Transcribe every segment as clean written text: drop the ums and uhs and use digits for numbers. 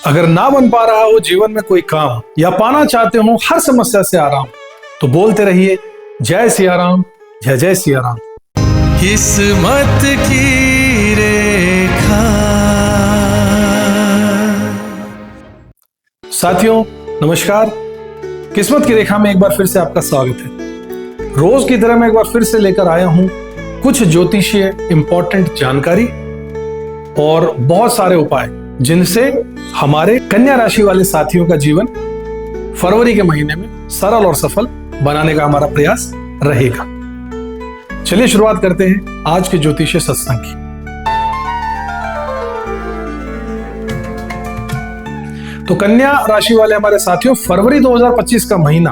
अगर ना बन पा रहा हो जीवन में कोई काम या पाना चाहते हो हर समस्या से आराम, तो बोलते रहिए जय सिया राम, जय जय सिया राम। किस्मत की रेखा। साथियों नमस्कार, किस्मत की रेखा में एक बार फिर से आपका स्वागत है। रोज की तरह मैं एक बार फिर से लेकर आया हूं कुछ ज्योतिषीय इंपॉर्टेंट जानकारी और बहुत सारे उपाय जिनसे हमारे कन्या राशि वाले साथियों का जीवन फरवरी के महीने में सरल और सफल बनाने का हमारा प्रयास रहेगा। चलिए शुरुआत करते हैं आज के ज्योतिषीय सत्संग की। तो कन्या राशि वाले हमारे साथियों, फरवरी 2025 का महीना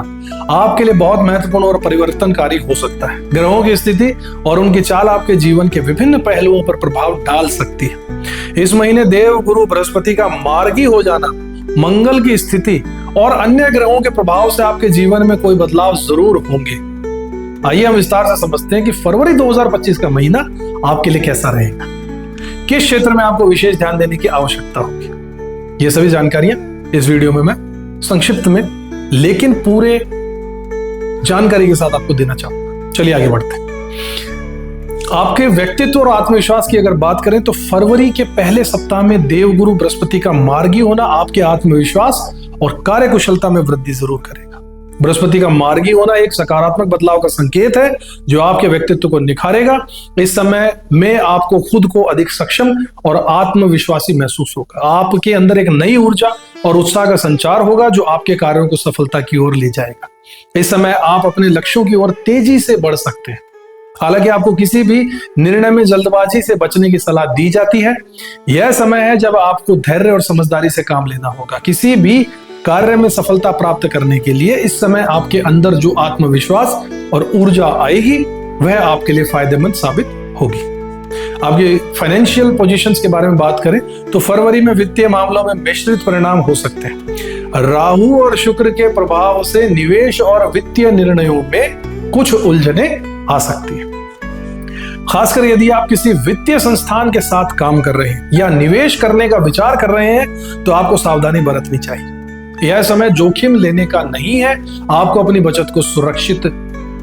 आपके लिए बहुत महत्वपूर्ण और परिवर्तनकारी हो सकता है। ग्रहों की स्थिति और उनकी चाल आपके जीवन के विभिन्न पहलुओं पर प्रभाव डाल सकती है। इस महीने देव गुरु बृहस्पति का मार्गी हो जाना, मंगल की स्थिति और अन्य ग्रहों के प्रभाव से आपके जीवन में कोई बदलाव जरूर होंगे। आइए हम विस्तार से समझते हैं कि फरवरी 2025 का महीना आपके लिए कैसा रहेगा, किस क्षेत्र में आपको विशेष ध्यान देने की आवश्यकता होगी। ये सभी जानकारियां इस वीडियो में मैं संक्षिप्त में लेकिन पूरे जानकारी के साथ आपको देना चाहूंगा। चलिए आगे बढ़ते हैं। आपके व्यक्तित्व और आत्मविश्वास की अगर बात करें तो फरवरी के पहले सप्ताह में देवगुरु बृहस्पति का मार्गी होना आपके आत्मविश्वास और कार्यकुशलता में वृद्धि जरूर करेगा। बृहस्पति का मार्गी होना एक सकारात्मक बदलाव का संकेत है जो आपके व्यक्तित्व को निखारेगा। इस समय में आपको खुद को अधिक सक्षम और आत्मविश्वासी महसूस होगा। आपके अंदर एक नई ऊर्जा और उत्साह का संचार होगा जो आपके कार्यों को सफलता की ओर ले जाएगा। इस समय आप अपने लक्ष्यों की ओर तेजी से बढ़ सकते हैं। हालांकि आपको किसी भी निर्णय में जल्दबाजी से बचने की सलाह दी जाती है। यह समय है जब आपको धैर्य और समझदारी से काम लेना होगा। किसी भी कार्य में सफलता प्राप्त करने के लिए इस समय आपके अंदर जो आत्मविश्वास और ऊर्जा आएगी वह आपके लिए फायदेमंद साबित होगी। आपके फाइनेंशियल पोजीशंस के बारे में बात करें तो फरवरी में वित्तीय मामलों में मिश्रित परिणाम हो सकते हैं। राहु और शुक्र के प्रभाव से निवेश और वित्तीय निर्णयों में कुछ उलझने आ सकती है। खासकर यदि आप किसी वित्तीय संस्थान के साथ काम कर रहे हैं या निवेश करने का विचार कर रहे हैं तो आपको सावधानी बरतनी चाहिए। यह समय जोखिम लेने का नहीं है। आपको अपनी बचत को सुरक्षित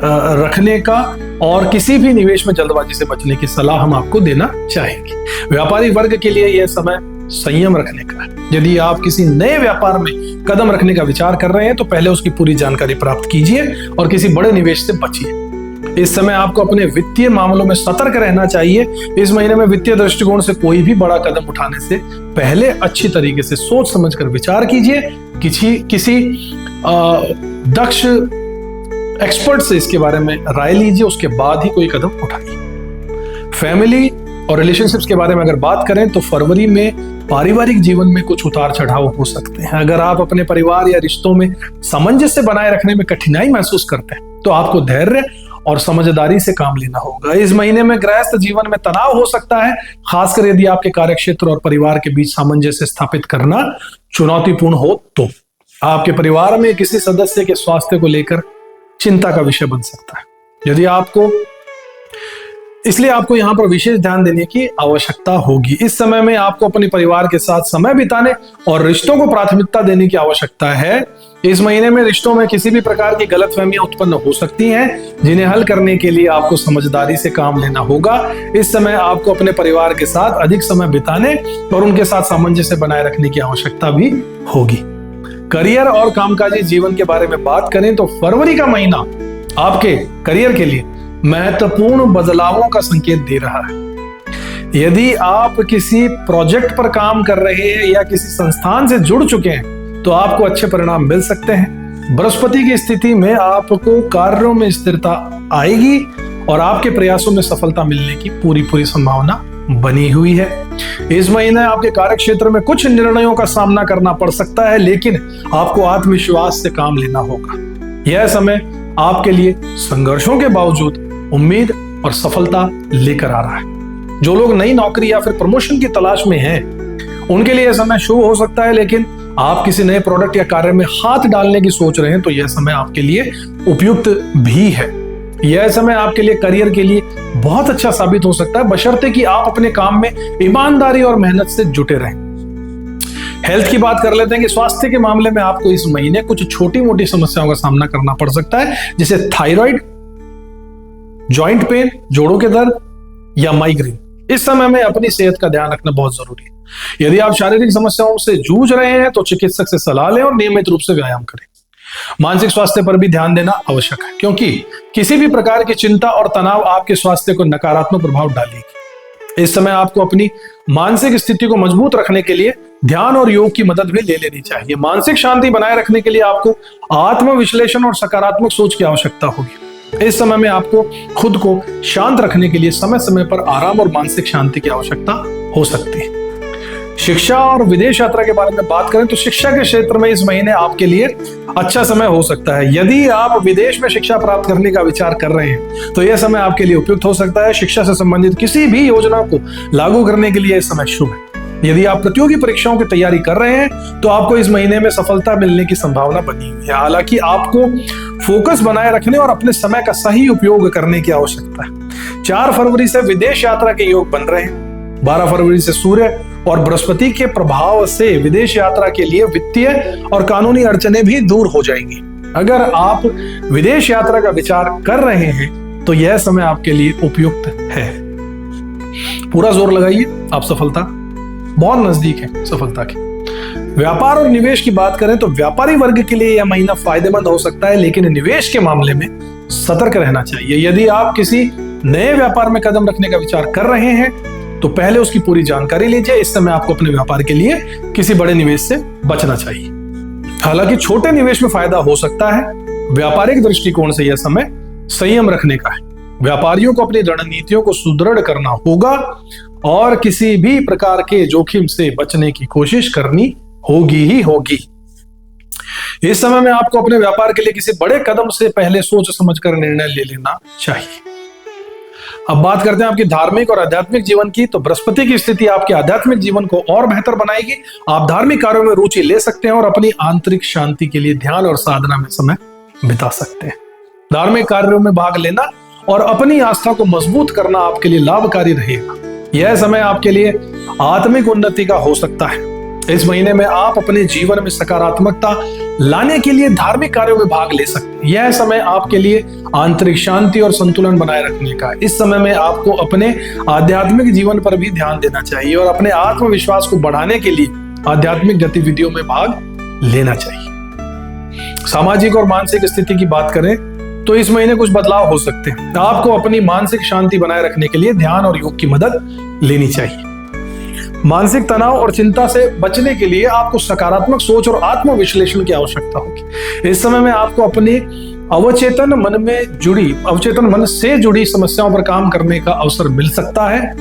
रखने का और किसी भी निवेश में जल्दबाजी से बचने की सलाह हम आपको देना चाहेंगे। व्यापारी वर्ग के लिए यह समय संयम रखने का है। यदि आप किसी नए व्यापार में कदम रखने का विचार कर रहे हैं तो पहले उसकी पूरी जानकारी प्राप्त कीजिए और किसी बड़े निवेश से बचिए। इस समय आपको अपने वित्तीय मामलों में सतर्क रहना चाहिए। इस महीने में वित्तीय दृष्टिकोण से कोई भी बड़ा कदम उठाने से पहले अच्छी तरीके से सोच समझकर विचार कीजिए। किसी दक्ष एक्सपर्ट से इसके बारे में राय लीजिए, उसके बाद ही कोई कदम उठाइए। फैमिली और रिलेशनशिप्स के बारे में अगर बात करें तो फरवरी में पारिवारिक जीवन में कुछ उतार चढ़ाव हो सकते हैं। अगर आप अपने परिवार या रिश्तों में सामंजस्य बनाए रखने में कठिनाई महसूस करते हैं तो आपको धैर्य और समझदारी से काम लेना होगा। इस महीने में गृहस्थ जीवन में तनाव हो सकता है, खासकर यदि आपके कार्यक्षेत्र और परिवार के बीच सामंजस्य स्थापित करना चुनौतीपूर्ण हो तो आपके परिवार में किसी सदस्य के स्वास्थ्य को लेकर चिंता का विषय बन सकता है। इसलिए आपको यहाँ पर विशेष ध्यान देने की आवश्यकता होगी। इस समय में आपको अपने परिवार के साथ समय बिताने और रिश्तों को प्राथमिकता देने की आवश्यकता है। इस महीने में रिश्तों में किसी भी प्रकार की गलतफहमियां उत्पन्न हो सकती हैं, जिन्हें हल करने के लिए आपको समझदारी से काम लेना होगा। इस समय आपको अपने परिवार के साथ अधिक समय बिताने और उनके साथ सामंजस्य बनाए रखने की आवश्यकता भी होगी। करियर और कामकाजी जीवन के बारे में बात करें तो फरवरी का महीना आपके करियर के लिए महत्वपूर्ण बदलावों का संकेत दे रहा है। यदि आप किसी प्रोजेक्ट पर काम कर रहे हैं या किसी संस्थान से जुड़ चुके हैं तो आपको अच्छे परिणाम मिल सकते हैं। बृहस्पति की स्थिति में आपको कार्यों में स्थिरता आएगी और आपके प्रयासों में सफलता मिलने की पूरी संभावना बनी हुई है। इस महीने आपके कार्यक्षेत्र में कुछ निर्णयों का सामना करना पड़ सकता है, लेकिन आपको आत्मविश्वास से काम लेना होगा। यह समय आपके लिए संघर्षों के बावजूद उम्मीद और सफलता लेकर आ रहा है। जो लोग नई नौकरी या फिर प्रमोशन की तलाश में हैं, उनके लिए यह समय शुभ हो सकता है, लेकिन आप किसी नए प्रोडक्ट या कार्य में हाथ डालने की सोच रहे हैं तो यह समय आपके लिए उपयुक्त भी है। यह समय आपके लिए करियर के लिए बहुत अच्छा साबित हो सकता है, बशर्ते कि आप अपने काम में ईमानदारी और मेहनत से जुटे रहें। हेल्थ की बात कर लेते हैं कि स्वास्थ्य के मामले में आपको इस महीने कुछ छोटी मोटी समस्याओं का सामना करना पड़ सकता है, जैसे थायराइड, जॉइंट पेन, जोड़ों के दर्द या माइग्रेन। इस समय में अपनी सेहत का ध्यान रखना बहुत जरूरी है। यदि आप शारीरिक समस्याओं से जूझ रहे हैं तो चिकित्सक से सलाह लें और नियमित रूप से व्यायाम करें। मानसिक स्वास्थ्य पर भी ध्यान देना आवश्यक है, क्योंकि किसी भी प्रकार की चिंता और तनाव आपके स्वास्थ्य को नकारात्मक प्रभाव डालेगी। इस समय आपको अपनी मानसिक स्थिति को मजबूत रखने के लिए ध्यान और योग की मदद भी ले लेनी चाहिए। मानसिक शांति बनाए रखने के लिए आपको आत्मविश्लेषण और सकारात्मक सोच की आवश्यकता होगी। इस समय में आपको खुद को शांत रखने के लिए समय समय पर आराम और मानसिक शांति की आवश्यकता हो सकती है। शिक्षा और विदेश यात्रा के बारे में बात करें तो शिक्षा के क्षेत्र में इस महीने आपके लिए अच्छा समय हो सकता है। यदि आप विदेश में शिक्षा प्राप्त करने का विचार कर रहे हैं तो यह समय आपके लिए उपयुक्त हो सकता है। शिक्षा से संबंधित किसी भी योजना को लागू करने के लिए यह समय शुभ है। यदि आप प्रतियोगी परीक्षाओं की तैयारी कर रहे हैं तो आपको इस महीने में सफलता मिलने की संभावना बनी हुई है। हालांकि आपको फोकस बनाए रखने और अपने समय का सही उपयोग करने की आवश्यकता है। 4 फरवरी से विदेश यात्रा के योग बन रहे हैं। 12 फरवरी से सूर्य और बृहस्पति के प्रभाव से विदेश यात्रा के लिए वित्तीय और कानूनी अड़चनें भी दूर हो जाएंगी। अगर आप विदेश यात्रा का विचार कर रहे हैं तो यह समय आपके लिए उपयुक्त है। पूरा जोर लगाइए, आप सफलता बहुत नजदीक है सफलता के। व्यापार और निवेश की बात करें तो व्यापारी वर्ग के लिए यह महीना फायदेमंद हो सकता है, लेकिन निवेश के मामले में सतर्क रहना चाहिए। यदि आप किसी नए व्यापार में कदम रखने का विचार कर रहे हैं तो पहले उसकी पूरी जानकारी लीजिए। इस समय आपको अपने व्यापार के लिए किसी बड़े निवेश से बचना चाहिए। हालांकि छोटे निवेश में फायदा हो सकता है। व्यापारिक दृष्टिकोण से यह समय संयम रखने का है। व्यापारियों को अपनी रणनीतियों को सुदृढ़ करना होगा और किसी भी प्रकार के जोखिम से बचने की कोशिश करनी होगी ही होगी। इस समय में आपको अपने व्यापार के लिए किसी बड़े कदम से पहले सोच समझकर निर्णय ले लेना चाहिए। अब बात करते हैं आपकी धार्मिक और आध्यात्मिक जीवन की। तो बृहस्पति की स्थिति आपके आध्यात्मिक जीवन को और बेहतर बनाएगी। आप धार्मिक कार्यों में रुचि ले सकते हैं और अपनी आंतरिक शांति के लिए ध्यान और साधना में समय बिता सकते हैं। धार्मिक कार्यों में भाग लेना और अपनी आस्था को मजबूत करना आपके लिए लाभकारी रहेगा। यह समय आपके लिए आत्मिक उन्नति का हो सकता है। इस महीने में आप अपने जीवन में सकारात्मकता लाने के लिए धार्मिक कार्यों में भाग ले सकते हैं। यह समय आपके लिए आंतरिक शांति और संतुलन बनाए रखने का है। इस समय में आपको अपने आध्यात्मिक जीवन पर भी ध्यान देना चाहिए और अपने आत्मविश्वास को बढ़ाने के लिए आध्यात्मिक गतिविधियों में भाग लेना चाहिए। सामाजिक और मानसिक स्थिति की बात करें तो इस महीने कुछ बदलाव हो सकते हैं। आपको अपनी मानसिक शांति बनाए रखने के लिए ध्यान और योग की मदद लेनी चाहिए। मानसिक तनाव और चिंता से बचने के लिए आपको सकारात्मक सोच और आत्मविश्लेषण की आवश्यकता होगी। इस समय में आपको अपने अवचेतन मन से जुड़ी समस्याओं पर काम करने का अवसर मिल सकता है।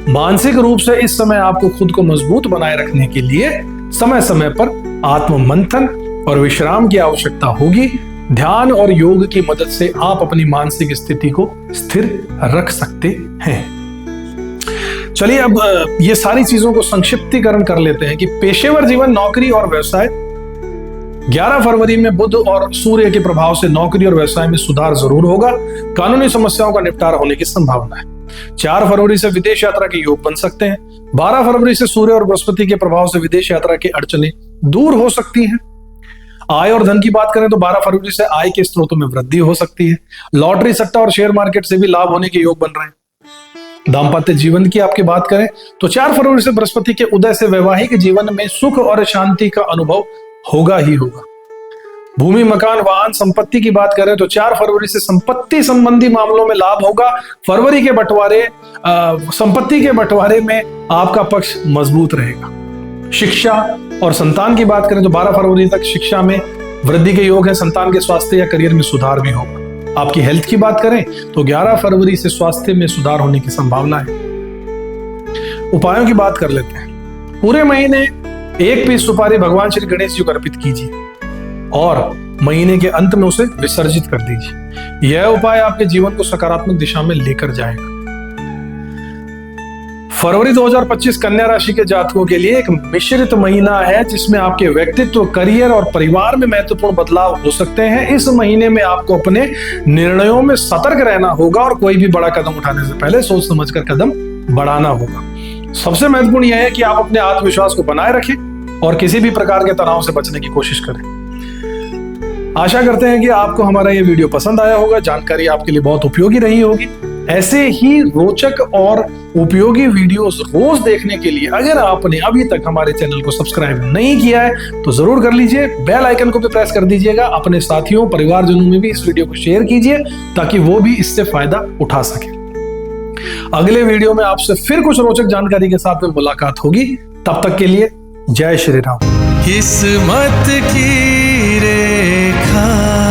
मानसिक रूप से इस समय आपको खुद को मजबूत बनाए रखने के लिए समय समय पर आत्म मंथन और विश्राम की आवश्यकता होगी। ध्यान और योग की मदद से आप अपनी मानसिक स्थिति को स्थिर रख सकते हैं। चलिए अब ये सारी चीजों को संक्षिप्तीकरण कर लेते हैं कि पेशेवर जीवन, नौकरी और व्यवसाय। 11 फरवरी में बुध और सूर्य के प्रभाव से नौकरी और व्यवसाय में सुधार जरूर होगा। कानूनी समस्याओं का निपटारा होने की संभावना है। 4 फरवरी से विदेश यात्रा के योग बन सकते हैं। 12 फरवरी से सूर्य और बृहस्पति के प्रभाव से विदेश यात्रा की अड़चनें दूर हो सकती हैं। आय और धन की बात करें तो 12 फरवरी से आय के स्रोतों में वृद्धि हो सकती है। लॉटरी, सट्टा और शेयर मार्केट से भी लाभ होने के योग बन रहे हैं। दाम्पत्य जीवन की आपकी बात करें तो 4 फरवरी से बृहस्पति के उदय से वैवाहिक जीवन में सुख और शांति का अनुभव होगा ही होगा। भूमि, मकान, वाहन, संपत्ति की बात करें तो 4 फरवरी से संपत्ति संबंधी मामलों में लाभ होगा। फरवरी के संपत्ति के बंटवारे में आपका पक्ष मजबूत रहेगा। शिक्षा और संतान की बात करें तो 12 फरवरी तक शिक्षा में वृद्धि के योग है। संतान के स्वास्थ्य या करियर में सुधार भी होगा। आपकी हेल्थ की बात करें तो 11 फरवरी से स्वास्थ्य में सुधार होने की संभावना है। उपायों की बात कर लेते हैं। पूरे महीने 1 पीस सुपारी भगवान श्री गणेश जी को अर्पित कीजिए और महीने के अंत में उसे विसर्जित कर दीजिए। यह उपाय आपके जीवन को सकारात्मक दिशा में लेकर जाएगा। फरवरी 2025 कन्या राशि के जातकों के लिए एक मिश्रित महीना है, जिसमें आपके व्यक्तित्व, करियर और परिवार में महत्वपूर्ण बदलाव हो सकते हैं। इस महीने में आपको अपने निर्णयों में सतर्क रहना होगा और कोई भी बड़ा कदम उठाने से पहले सोच समझकर कदम बढ़ाना होगा। सबसे महत्वपूर्ण यह है कि आप अपने आत्मविश्वास को बनाए रखें और किसी भी प्रकार के तनाव से बचने की कोशिश करें। आशा करते हैं कि आपको हमारा ये वीडियो पसंद आया होगा, जानकारी आपके लिए बहुत उपयोगी रही होगी। ऐसे ही रोचक और उपयोगी वीडियोस रोज देखने के लिए अगर आपने अभी तक हमारे चैनल को सब्सक्राइब नहीं किया है तो जरूर कर लीजिए। बेल आइकन को भी प्रेस कर दीजिएगा। अपने साथियों परिवारजनों में भी इस वीडियो को शेयर कीजिए ताकि वो भी इससे फायदा उठा सके। अगले वीडियो में आपसे फिर कुछ रोचक जानकारी के साथ में मुलाकात होगी। तब तक के लिए जय श्री राम। किस्मत की रेखा